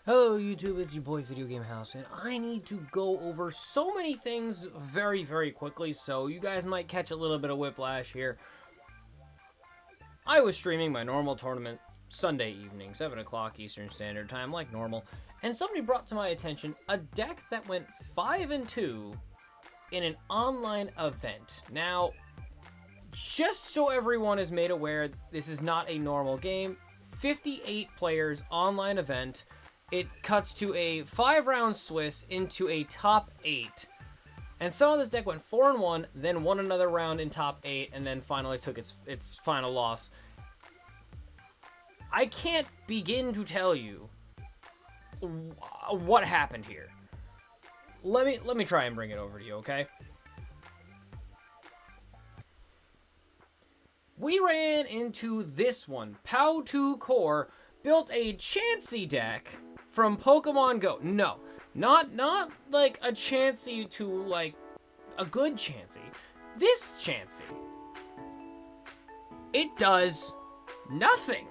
Hello YouTube, it's your boy Video Game House, and I need to go over so many things very, very quickly, so you guys might catch a little bit of whiplash here. I was streaming my normal tournament Sunday evening, 7 o'clock Eastern Standard Time, like normal, and somebody brought to my attention a deck that went 5-2 in an online event. Now, just so everyone is made aware, this is not a normal game. 58 players online event. It cuts to a 5-round Swiss into a top 8. And some of this deck went 4-1, then won another round in top 8, and then finally took its final loss. I can't begin to tell you what happened here. Let me try and bring it over to you, okay? We ran into this one. Pow2 Core built a CHANSEY deck from Pokemon Go. No, not like a CHANSEY to like a good CHANSEY. This CHANSEY, it does nothing.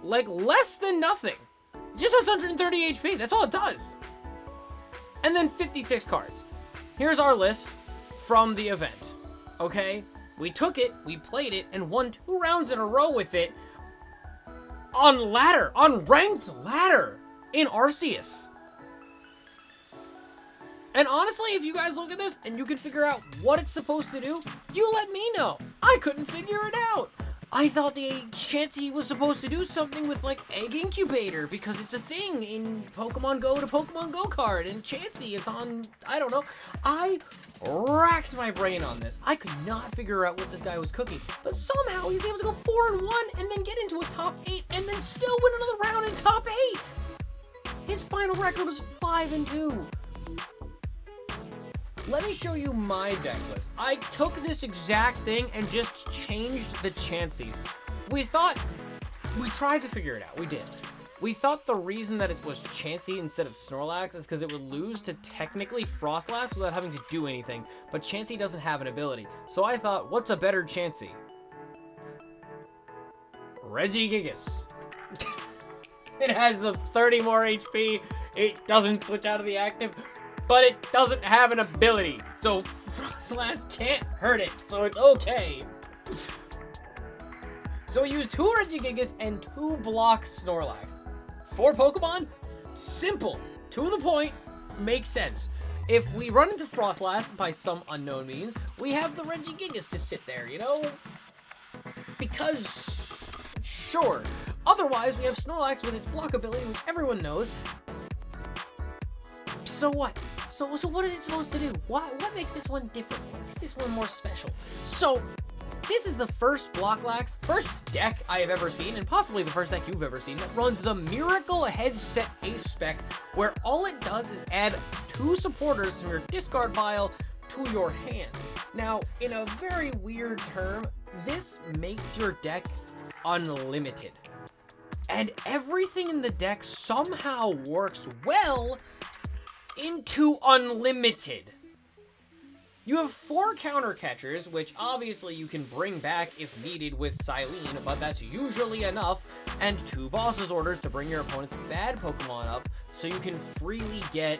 Like less than nothing. Just has 130 HP. That's all it does. And then 56 cards. Here's our list from the event. Okay? We took it, we played it, and won 2 rounds in a row with it on ranked ladder in Arceus. And honestly, if you guys look at this and you can figure out what it's supposed to do, you let me know. I couldn't figure it out. I thought the CHANSEY was supposed to do something with like Egg Incubator because it's a thing in Pokemon Go to Pokemon Go card, and CHANSEY, it's on, I don't know. I racked my brain on this. I could not figure out what this guy was cooking, but somehow he's able to go 4-1 and then get into a top 8 and then still win another round in top 8. His final record was 5-2. Let me show you my deck list. I took this exact thing and just changed the CHANSEYs. We tried to figure it out. We did. We thought the reason that it was CHANSEY instead of Snorlax is because it would lose to technically Frostlass without having to do anything, but CHANSEY doesn't have an ability. So I thought, what's a better CHANSEY? Regigigas. It has a 30 more HP. It doesn't switch out of the active, but it doesn't have an ability. So Frostlass can't hurt it, so it's okay. So we used 2 Regigigas and 2 block Snorlax. 4 Pokemon? Simple. To the point. Makes sense. If we run into Frostlass by some unknown means, we have the Regigigas to sit there, you know? Because, sure. Otherwise, we have Snorlax with its block ability, which everyone knows. So what? So what is it supposed to do? What makes this one different? What makes this one more special? So, this is the first first deck I have ever seen, and possibly the first deck you've ever seen, that runs the Miracle Headset Ace spec, where all it does is add 2 supporters from your discard pile to your hand. Now, in a very weird term, this makes your deck unlimited. And everything in the deck somehow works well into unlimited. You have 4 counter catchers, which obviously you can bring back if needed with Silene, but that's usually enough, and 2 bosses orders to bring your opponent's bad Pokemon up, so you can freely get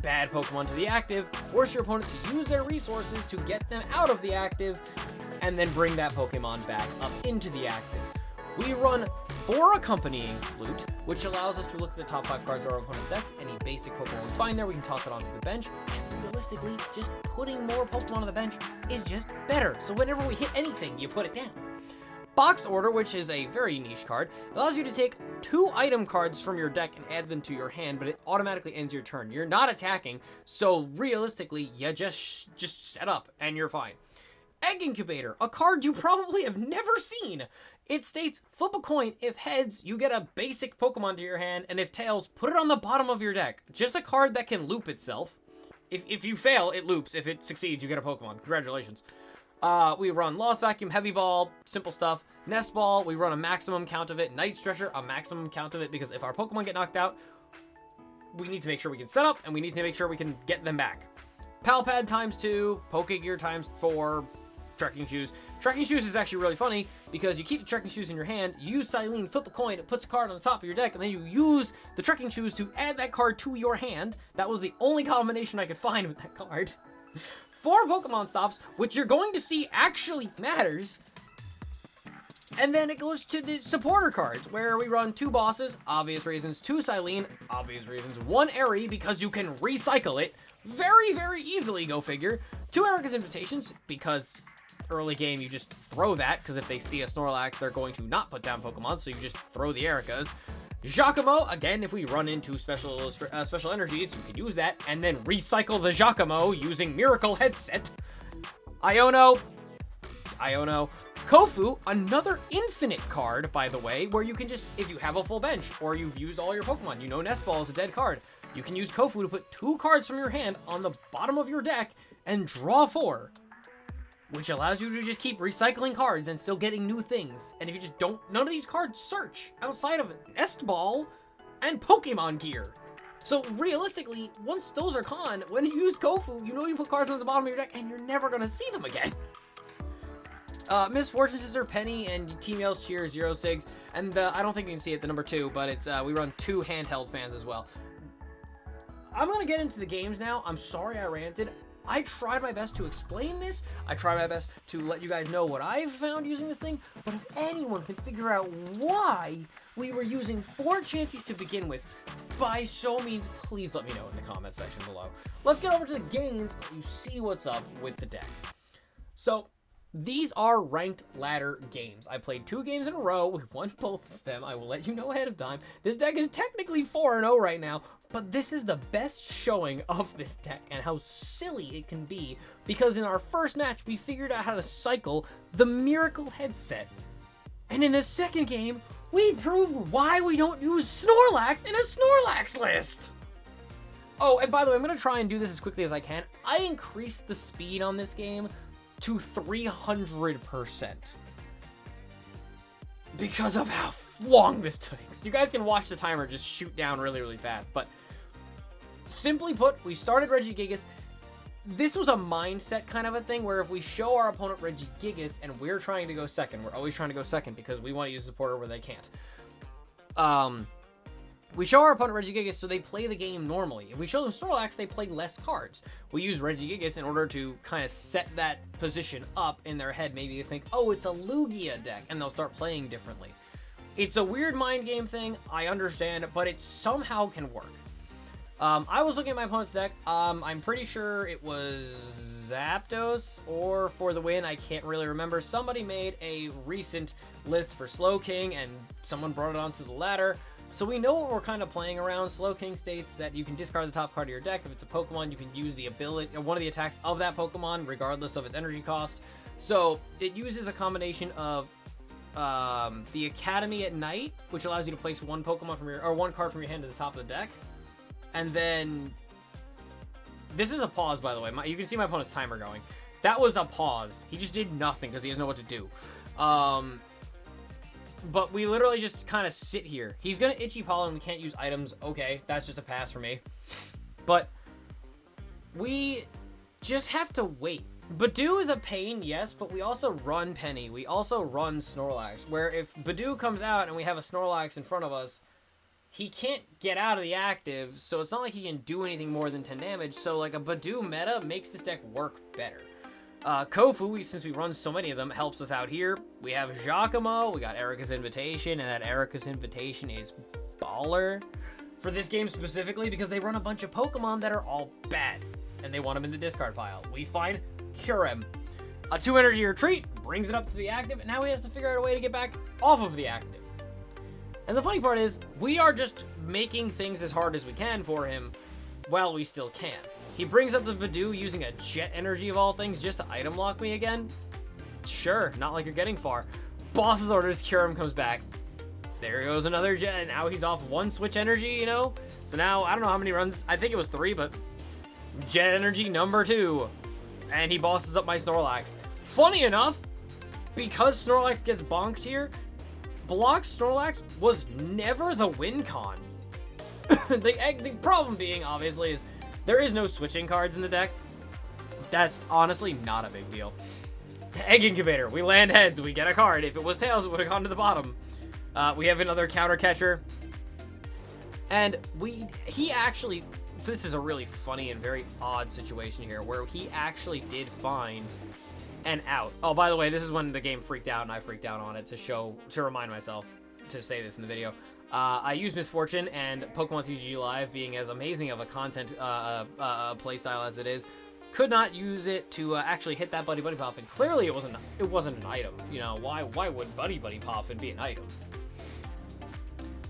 bad Pokemon to the active, force your opponent to use their resources to get them out of the active, and then bring that Pokemon back up into the active. We run 4 Accompanying Flute, which allows us to look at the top 5 cards of our opponent's decks. Any basic Pokemon we find there, we can toss it onto the bench. And realistically, just putting more Pokemon on the bench is just better. So whenever we hit anything, you put it down. Box Order, which is a very niche card, allows you to take 2 item cards from your deck and add them to your hand, but it automatically ends your turn. You're not attacking, so realistically, you just set up and you're fine. Egg Incubator, a card you probably have never seen. It states, flip a coin. If heads, you get a basic Pokemon to your hand, and if tails, put it on the bottom of your deck. Just a card that can loop itself. If you fail, it loops. If it succeeds, you get a Pokemon. Congratulations. We run Lost Vacuum, Heavy Ball, simple stuff. Nest Ball, we run a maximum count of it. Night Stretcher, a maximum count of it, because if our Pokemon get knocked out, we need to make sure we can set up, and we need to make sure we can get them back. Pal Pad ×2, Pokegear ×4, Trekking Shoes. Trekking Shoes is actually really funny because you keep the Trekking Shoes in your hand, you use Silene, flip the coin, it puts a card on the top of your deck, and then you use the Trekking Shoes to add that card to your hand. That was the only combination I could find with that card. 4 Pokemon stops, which you're going to see actually matters. And then it goes to the supporter cards, where we run 2 bosses, obvious reasons, 2 Silene, obvious reasons, 1 Airy, because you can recycle it very, very easily, go figure, 2 Erica's Invitations, because early game you just throw that, because if they see a Snorlax, they're going to not put down Pokemon, so you just throw the Ericas. Giacomo, again, if we run into special energies, you can use that, and then recycle the Giacomo using Miracle Headset. Iono. Kofu, another infinite card, by the way, where you can just, if you have a full bench, or you've used all your Pokemon, you know Nest Ball is a dead card, you can use Kofu to put 2 cards from your hand on the bottom of your deck and draw 4, which allows you to just keep recycling cards and still getting new things. And if you just don't, none of these cards search outside of Nest Ball and Pokemon Gear. So realistically, once those are gone, when you use Kofu, you know you put cards on the bottom of your deck and you're never gonna see them again. Miss Fortune Sister, Penny, and Team Yell's Cheer, 06. And I don't think you can see it, the number 2, but it's we run 2 handheld fans as well. I'm gonna get into the games now. I'm sorry I ranted. I tried my best to explain this. I tried my best to let you guys know what I've found using this thing. But if anyone can figure out why we were using 4 Chanseys to begin with, by so means, please let me know in the comment section below. Let's get over to the games and you see what's up with the deck. So, these are ranked ladder games. I played 2 games in a row. We won both of them. I will let you know ahead of time. This deck is technically 4-0 right now, but this is the best showing of this deck and how silly it can be, because in our first match, we figured out how to cycle the Miracle Headset. And in the second game, we proved why we don't use Snorlax in a Snorlax list. Oh, and by the way, I'm going to try and do this as quickly as I can. I increased the speed on this game to 300% because of how long this takes. You guys can watch the timer just shoot down really, really fast. But simply put, we started Regigigas. This was a mindset kind of a thing where if we show our opponent Regigigas and we're trying to go second, we're always trying to go second because we want to use a supporter where they can't. We show our opponent Regigigas so they play the game normally. If we show them Snorlax, they play less cards. We use Regigigas in order to kind of set that position up in their head. Maybe they think, oh, it's a Lugia deck, and they'll start playing differently. It's a weird mind game thing, I understand, but it somehow can work. I was looking at my opponent's deck. I'm pretty sure it was Zapdos or For the Win. I can't really remember. Somebody made a recent list for Slowking, and someone brought it onto the ladder. So we know what we're kind of playing around. Slowking states that you can discard the top card of your deck. If it's a Pokemon, you can use the ability, one of the attacks of that Pokemon, regardless of its energy cost. So it uses a combination of the Academy at Night, which allows you to place 1 Pokemon from your, or 1 card from your hand to the top of the deck. And then this is a pause, by the way. You can see my opponent's timer going. That was a pause. He just did nothing because he doesn't know what to do. But we literally just kind of sit here. He's going to Itchy Pollen. We can't use items. Okay, that's just a pass for me. But we just have to wait. Badoo is a pain, yes, but we also run Penny. We also run Snorlax, where if Badoo comes out and we have a Snorlax in front of us, he can't get out of the active, so it's not like he can do anything more than 10 damage. So like a Badoo meta makes this deck work better. Kofu, since we run so many of them, helps us out here. We have Giacomo, we got Erica's Invitation, and that Erica's Invitation is baller for this game specifically because they run a bunch of Pokemon that are all bad, and they want them in the discard pile. We find Curem. A 2 energy retreat brings it up to the active, and now he has to figure out a way to get back off of the active. And the funny part is, we are just making things as hard as we can for him while we still can. He brings up the Badoo using a Jet Energy of all things just to item lock me again. Sure, not like you're getting far. Boss's orders, Curem comes back. There goes another Jet, and now he's off 1 Switch Energy, you know? So now, I don't know how many runs, I think it was 3, but Jet Energy number 2. And he bosses up my Snorlax. Funny enough, because Snorlax gets bonked here, Block Snorlax was never the win con. The problem being, obviously, is there is no switching cards in the deck. That's honestly not a big deal. Egg Incubator. We land heads, we get a card. If it was tails, it would have gone to the bottom. We have another counter catcher. And he actually, this is a really funny and very odd situation here, where he actually did find an out. Oh, by the way, this is when the game freaked out, and I freaked out on it to remind myself to say this in the video. I use Misfortune, and Pokemon TCG Live, being as amazing of a content playstyle as it is, could not use it to actually hit that Buddy Buddy Poffin. Clearly, it wasn't an item. You know, why would Buddy Buddy Poffin be an item?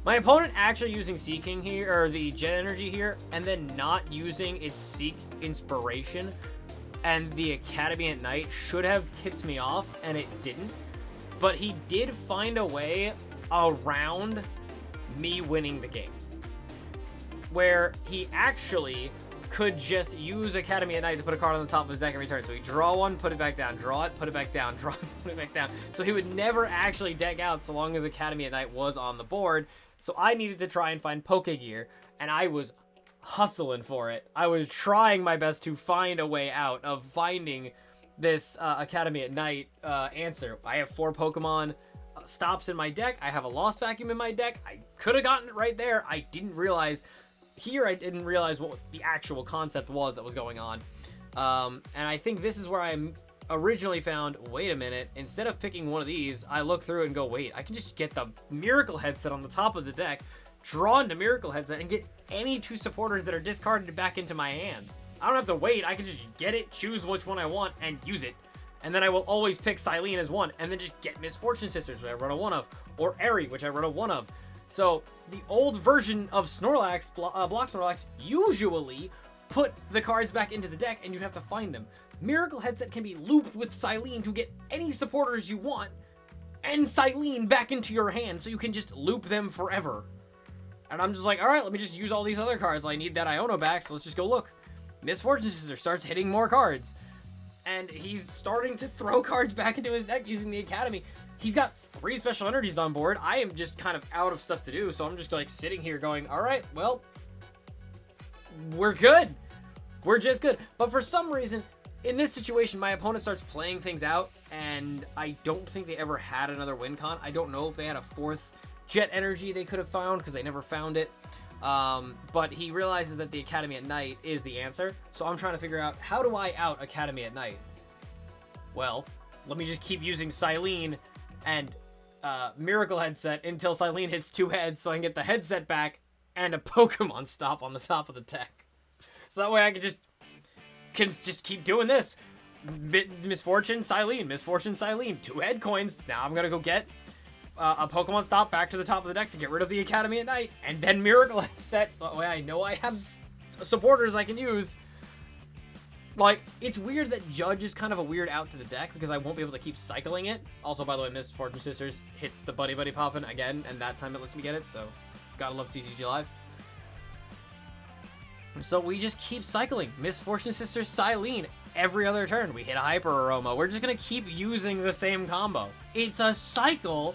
My opponent actually using Seeking here, or the Jet Energy here, and then not using its Seek Inspiration and the Academy at Night should have tipped me off, and it didn't. But he did find a way around me winning the game, where he actually could just use Academy at Night to put a card on the top of his deck every turn. So he draw one, put it back down, draw it, put it back down, draw it, put it back down. So he would never actually deck out so long as Academy at Night was on the board. So I needed to try and find Pokegear, and I was hustling for it. I was trying my best to find a way out of finding this Academy at Night answer. I have 4 Pokemon stops in my deck. I have a Lost Vacuum in my deck. I could have gotten it right there. I didn't realize what the actual concept was that was going on. And I think this is where I originally found, wait a minute, instead of picking one of these, I look through it and go, wait, I can just get the Miracle Headset on the top of the deck, draw into Miracle Headset, and get any 2 supporters that are discarded back into my hand. I don't have to wait. I can just get it, choose which one I want, and use it. And then I will always pick Silene as one, and then just get Misfortune Sisters, which I run a 1 of, or Airy, which I run a 1 of. So the old version of Snorlax, Block Snorlax, usually put the cards back into the deck, and you'd have to find them. Miracle Headset can be looped with Silene to get any supporters you want, and Silene back into your hand, so you can just loop them forever. And I'm just like, alright, let me just use all these other cards. I need that Iono back, so let's just go look. Misfortune Sister starts hitting more cards. And he's starting to throw cards back into his deck using the Academy. He's got 3 special energies on board. I am just kind of out of stuff to do, so I'm just like sitting here going, alright, well, we're good. We're just good. But for some reason, in this situation, my opponent starts playing things out, and I don't think they ever had another win con. I don't know if they had a 4th Jet Energy they could have found, because they never found it. But he realizes that the Academy at Night is the answer. So I'm trying to figure out, how do I out Academy at Night? Well, let me just keep using Silene and Miracle Headset until Silene hits 2 heads, so I can get the headset back and a Pokemon stop on the top of the deck. So that way I can just keep doing this. Misfortune, Silene, 2 head coins. Now I'm gonna go get a Pokemon stop back to the top of the deck to get rid of the Academy at Night, and then Miracle Headset, so that way I know I have supporters I can use. Like, it's weird that Judge is kind of a weird out to the deck, because I won't be able to keep cycling it. Also, by the way, Misfortune Sisters hits the Buddy Buddy Poffin again, and that time it lets me get it, so gotta love TCG Live. So we just keep cycling. Misfortune Sisters, Silene, every other turn. We hit a Hyper Aroma. We're just gonna keep using the same combo. It's a cycle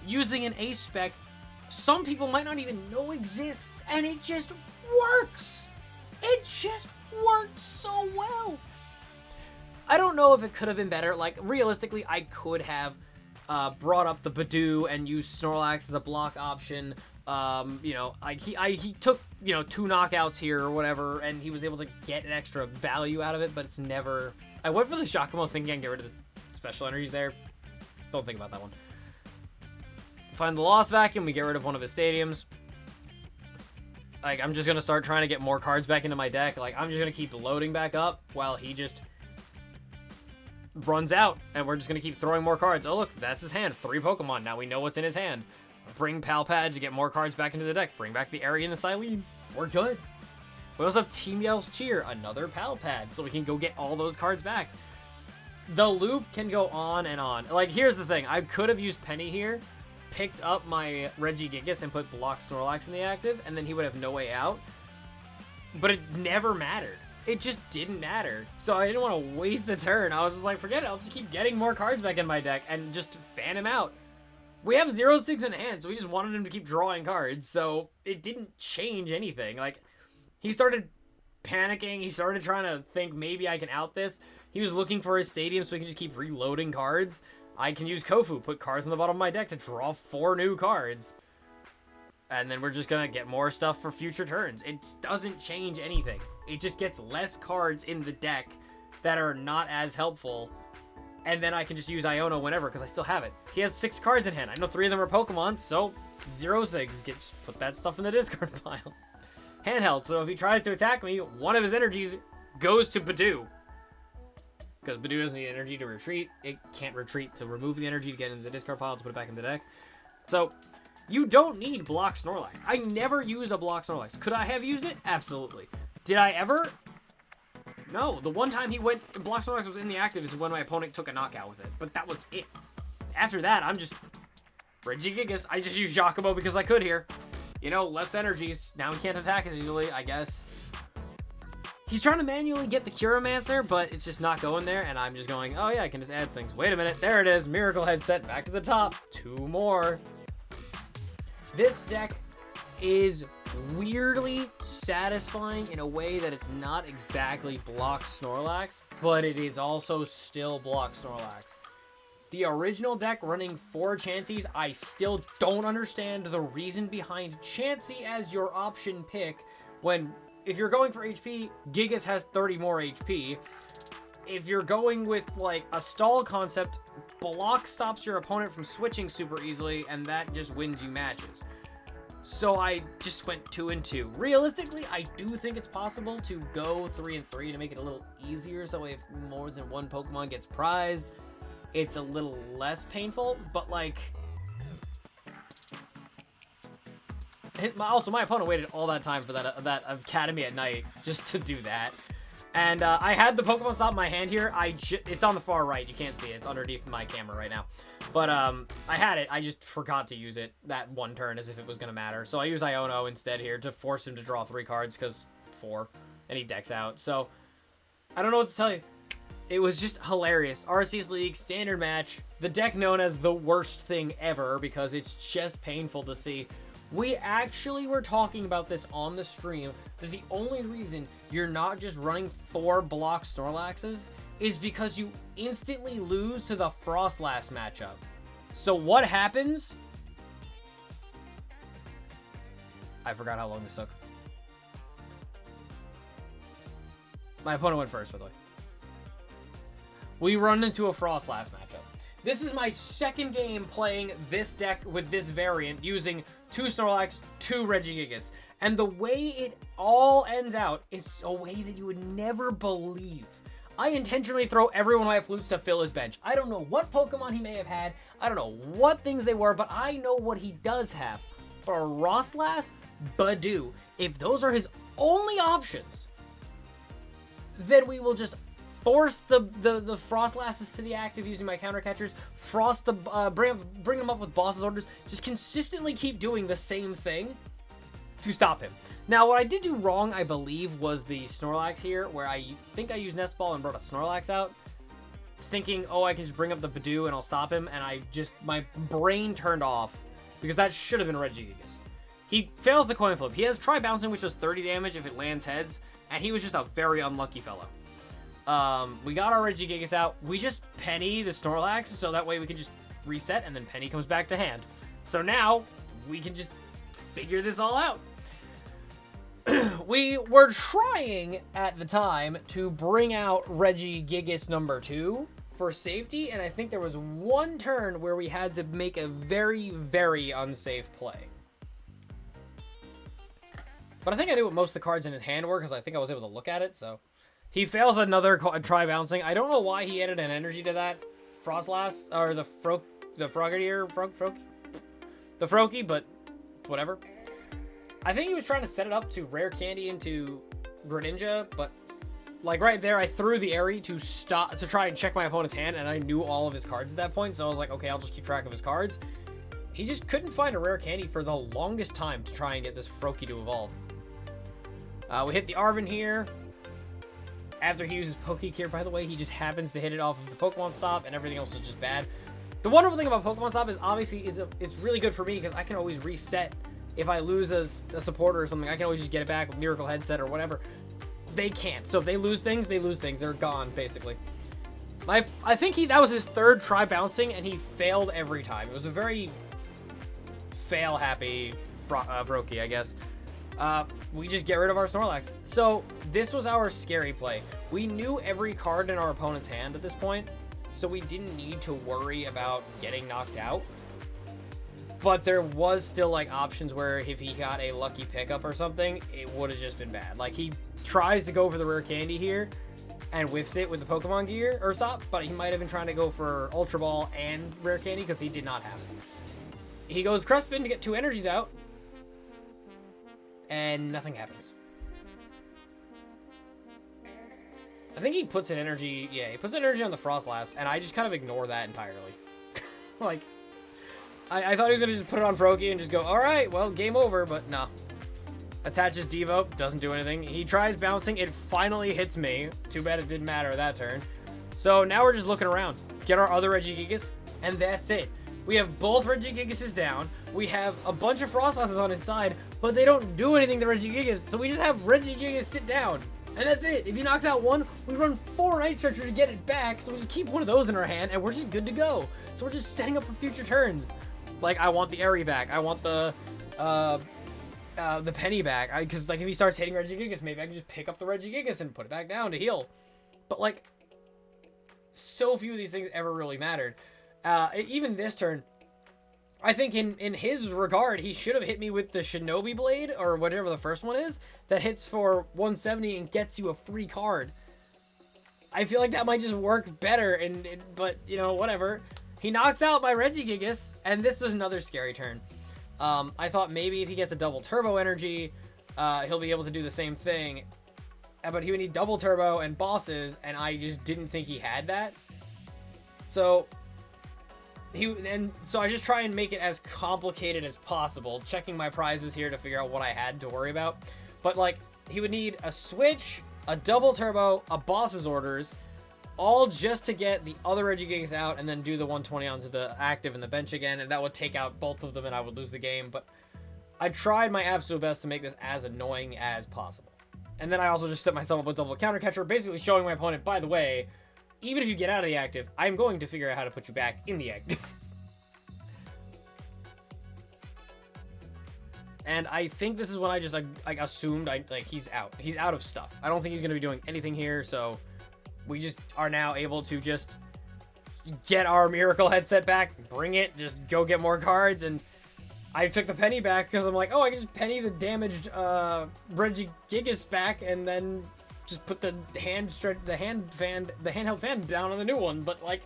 using an ace spec some people might not even know exists, and it just works. It just works so well. I don't know if it could have been better. Like, realistically, I could have brought up the Badoo and used Snorlax as a block option. You know, he took, you know, 2 knockouts here or whatever, and he was able to get an extra value out of it, but it's never... I went for the Shakamo thinking I can get rid of the special energies there. Don't think about that one. Find the Lost Vacuum, we get rid of one of his stadiums. Like, I'm just gonna start trying to get more cards back into my deck. Like, I'm just gonna keep loading back up while he just runs out, and we're just gonna keep throwing more cards. Oh, look, that's his hand. 3 Pokemon. Now we know what's in his hand. Bring Palpad to get more cards back into the deck. Bring back the Airy and the Silene. We're good. We also have Team Yell's Cheer, another Palpad, so we can go get all those cards back. The loop can go on and on. Like, here's the thing. I could have used Penny here, picked up my Regigigas and put Block Snorlax in the active, and then he would have no way out. But it never mattered. It just didn't matter. So I didn't want to waste a turn. I was just like, forget it. I'll just keep getting more cards back in my deck and just fan him out. We have 0-6 in hand, so we just wanted him to keep drawing cards. So it didn't change anything. Like, he started panicking. He started trying to think, maybe I can out this. he was looking for his stadium so he can just keep reloading cards, I can use Kofu, put cards on the bottom of my deck to draw 4 new cards. And then we're just going to get more stuff for future turns. It doesn't change anything. It just gets less cards in the deck that are not as helpful. And then I can just use Iono whenever because I still have it. He has 6 cards in hand. I know 3 of them are Pokemon, so 0-6. Put that stuff in the discard pile. Handheld, so if he tries to attack me, one of his energies goes to Badoo. Because Badoo doesn't need energy to retreat. It can't retreat to remove the energy to get into the discard pile to put it back in the deck. So you don't need block Snorlax. I never used a block Snorlax. Could I have used it? Absolutely. Did I ever? No. The one time block Snorlax was in the active is when my opponent took a knockout with it. But that was it. After that, I'm just Regigigas. I just used Giacomo because I could here. You know, less energies. Now he can't attack as easily, I guess. He's trying to manually get the Curomancer, but it's just not going there, and I'm just going, oh yeah, I can just add things. Wait a minute, there it is. Miracle Headset, back to the top. 2 more. This deck is weirdly satisfying in a way that it's not exactly block Snorlax, but it is also still block Snorlax. The original deck running 4 Chanseys, I still don't understand the reason behind Chansey as your option pick when, if you're going for HP, Gigas has 30 more HP. If you're going with, like, a stall concept, block stops your opponent from switching super easily, and that just wins you matches. So I just went 2 and 2. Realistically, I do think it's possible to go 3 and 3 to make it a little easier, so if more than one Pokemon gets prized, it's a little less painful, but, like, also, my opponent waited all that time for that Academy at night just to do that. And I had the Pokemon Stop in my hand here. It's on the far right. You can't see it. It's underneath my camera right now. But I had it. I just forgot to use it that one turn as if it was going to matter. So I use Iono instead here to force him to draw 3 cards because 4. And he decks out. So I don't know what to tell you. It was just hilarious. Arceus League, standard match. The deck known as the worst thing ever because it's just painful to see. We actually were talking about this on the stream, that the only reason you're not just running 4 block Snorlaxes is because you instantly lose to the Frostlass matchup. So what happens? I forgot how long this took. My opponent went first, by the way. We run into a Frostlass matchup. This is my second game playing this deck with this variant using 2 Snorlax, 2 Regigigas. And the way it all ends out is a way that you would never believe. I intentionally throw every one of my flutes to fill his bench. I don't know what Pokemon he may have had. I don't know what things they were, but I know what he does have. For Frostlass, Badoo. If those are his only options, then we will just force the Frostlasses to the active using my counter catchers. Bring them up with boss's orders. Just consistently keep doing the same thing to stop him. Now, what I did do wrong, I believe, was the Snorlax here, where I think I used Nest Ball and brought a Snorlax out, thinking, oh, I can just bring up the Badoo and I'll stop him, and my brain turned off, because that should have been Regigigas. He fails the coin flip. He has Try Bouncing, which does 30 damage if it lands heads, and he was just a very unlucky fellow. We got our Regigigas out. We just Penny the Snorlax, so that way we can just reset, and then Penny comes back to hand. So now, we can just figure this all out. We were trying, at the time, to bring out Regigigas number 2 for safety, and I think there was one turn where we had to make a very, very unsafe play. But I think I knew what most of the cards in his hand were, because I think I was able to look at it, so... He fails another Try Bouncing. I don't know why he added an energy to that Frostlass, or the Froakie, but whatever. I think he was trying to set it up to Rare Candy into Greninja, but like right there, I threw the Airy to try and check my opponent's hand, and I knew all of his cards at that point, so I was like, okay, I'll just keep track of his cards. He just couldn't find a Rare Candy for the longest time to try and get this Froakie to evolve. We hit the Arven here. After he uses Pokegear, by the way, he just happens to hit it off of the Pokemon Stop, and everything else is just bad. The wonderful thing about Pokemon Stop is obviously it's really good for me because I can always reset. If I lose a supporter or something, I can always just get it back with Miracle Headset or whatever. They can't. So if they lose things, they lose things. They're gone, basically. I think that was his third try bouncing, and he failed every time. It was a very fail-happy Froakie, I guess. We just get rid of our Snorlax. So this was our scary play. We knew every card in our opponent's hand at this point, so we didn't need to worry about getting knocked out. But there was still like options where if he got a lucky pickup or something, it would have just been bad. Like he tries to go for the rare candy here and whiffs it with the Pokemon gear or stop, but he might have been trying to go for Ultra Ball and rare candy because he did not have it. He goes Crespin to get 2 energies out, and nothing happens. I think he puts an energy, yeah, he puts an energy on the Frostlass, and I just kind of ignore that entirely. Like, I thought he was going to just put it on Froakie and just go, alright, well, game over, but no. Attaches Devo, doesn't do anything. He tries bouncing, it finally hits me. Too bad it didn't matter that turn. So now we're just looking around. Get our other Regigigas, and that's it. We have both Regigigases down. We have a bunch of Frostlasses on his side, but they don't do anything to Regigigas, so we just have Regigigas sit down. And that's it. If he knocks out one, we run 4 Night Stretcher to get it back, so we just keep one of those in our hand, and we're just good to go. So we're just setting up for future turns. Like, I want the Airy back. I want the Penny back. Because, like, if he starts hitting Regigigas, maybe I can just pick up the Regigigas and put it back down to heal. But, like, so few of these things ever really mattered. Even this turn, I think in his regard, he should have hit me with the Shinobi Blade, or whatever the first one is, that hits for 170 and gets you a free card. I feel like that might just work better, but, you know, whatever. He knocks out my Regigigas, and this was another scary turn. I thought maybe if he gets a double turbo energy, he'll be able to do the same thing. But he would need double turbo and bosses, and I just didn't think he had that. So I just try and make it as complicated as possible, checking my prizes here to figure out what I had to worry about. But like, he would need a switch, a double turbo, a boss's orders, all just to get the other Regigigas out and then do the 120 onto the active and the bench again, and that would take out both of them and I would lose the game. But I tried my absolute best to make this as annoying as possible. And then I also just set myself up with double counter catcher, basically showing my opponent, by the way, even if you get out of the active, I'm going to figure out how to put you back in the active. And I think this is when I just like assumed he's out. He's out of stuff. I don't think he's going to be doing anything here, so we just are now able to just get our Miracle headset back, bring it, just go get more cards, and I took the Penny back because I'm like, oh, I can just Penny the damaged Regigigas back, and then just put the handheld fan down on the new one. But like,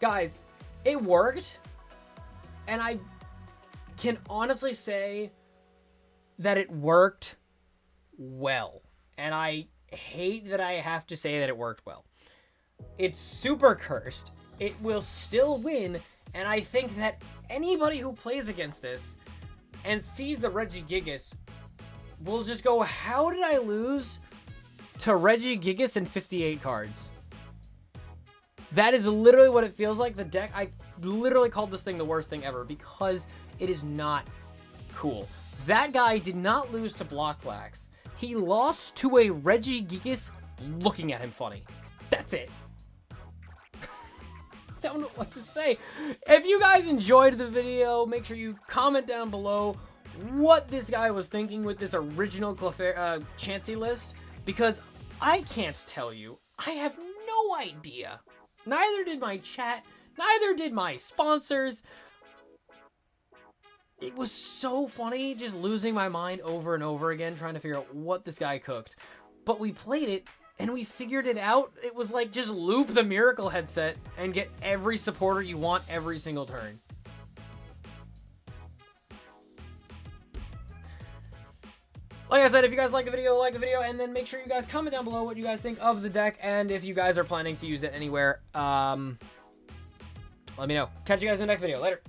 guys, it worked, and I can honestly say that it worked well, and I hate that I have to say that it worked well. It's super cursed. It will still win, and I think that anybody who plays against this and sees the Regigigas will just go, how did I lose to Regigigas and 58 cards? That is literally what it feels like. The deck, I literally called this thing the worst thing ever because it is not cool. That guy did not lose to Blockflax. He lost to a Regigigas looking at him funny. That's it. I don't know what to say. If you guys enjoyed the video, make sure you comment down below what this guy was thinking with this original CHANSEY list, because I can't tell you. I have no idea. Neither did my chat. Neither did my sponsors. It was so funny just losing my mind over and over again trying to figure out what this guy cooked. But we played it and we figured it out. It was like, just loop the Miracle headset and get every supporter you want every single turn. Like I said, if you guys like the video, and then make sure you guys comment down below what you guys think of the deck, and if you guys are planning to use it anywhere, let me know. Catch you guys in the next video. Later.